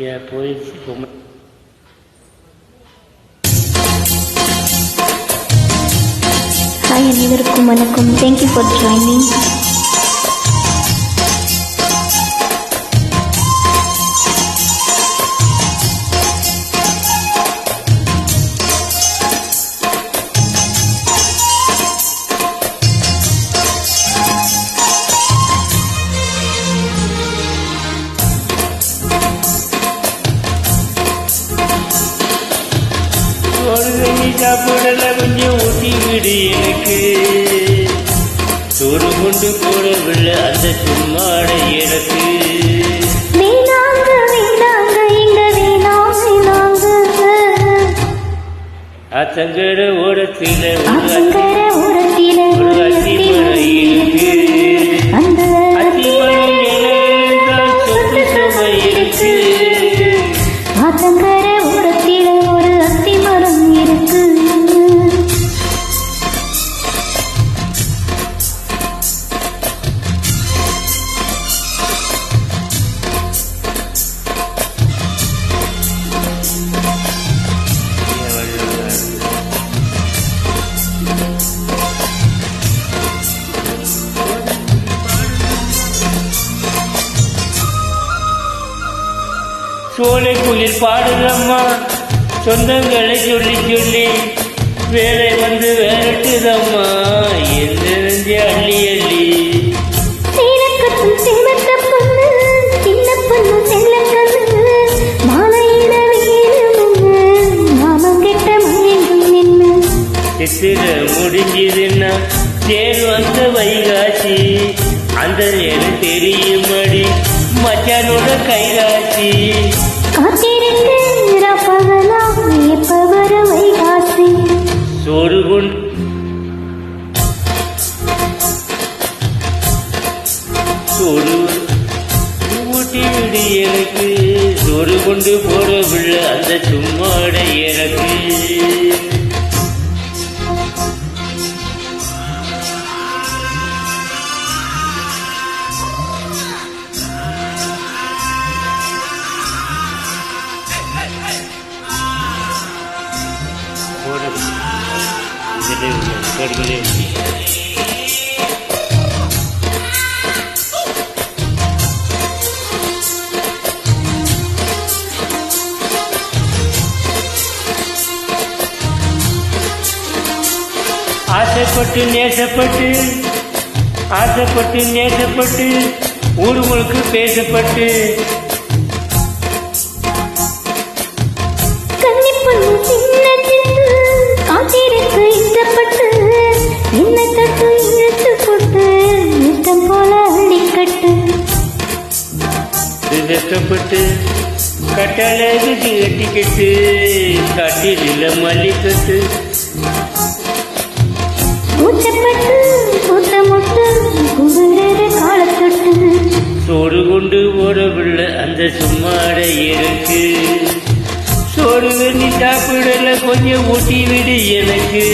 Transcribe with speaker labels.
Speaker 1: போயிடுச்சு.
Speaker 2: ஹாய் அனைவருக்கும் வணக்கம். Thank you for joining.
Speaker 1: சாப்பிடல கொஞ்சம் ஊட்டி விடு எனக்கு, சோறு கொண்டு போடவில்லை அந்த சும்மாட எனக்கு. அத்தங்கர ஓரத்தில ஒரு அத்திமரம் இருக்கு, அத்திமரம் எல்லாம் சொத்து சுமை இருக்கு. சோலை குயில் பாடுதம்மா சொந்தங்களை சொல்லி சொல்லி, வேலை வந்து விரட்டுதம்மா எந்த நெஞ்சு அள்ளி அள்ளி. சித்திர முடிஞ்சதுன்னா தேர் வந்த வைகாசி, அந்த நேரம் தெரியுமடி மச்சானோட கைகாட்சி. சோறு கொண்டு சோறு ஊட்டி விடு எனக்கு, சோறு கொண்டு போடவில்லை அந்த சும்மாட எனக்கு. ஆசைப்பட்டு நேசப்பட்டு ஆசைப்பட்டு நேசப்பட்டு ஊர் முழுக்கு பேசப்பட்டு, கஷ்டப்பட்டு கட்டழகு கட்டிக்கிட்டு காட்டில மல்லிக்கட்டு, சோறு கொண்டு போடவில்லை அந்த சும்மாட எனக்கு. சோறு வெண்ணி சாப்பிடல கொஞ்சம் ஊட்டி விடு எனக்கு.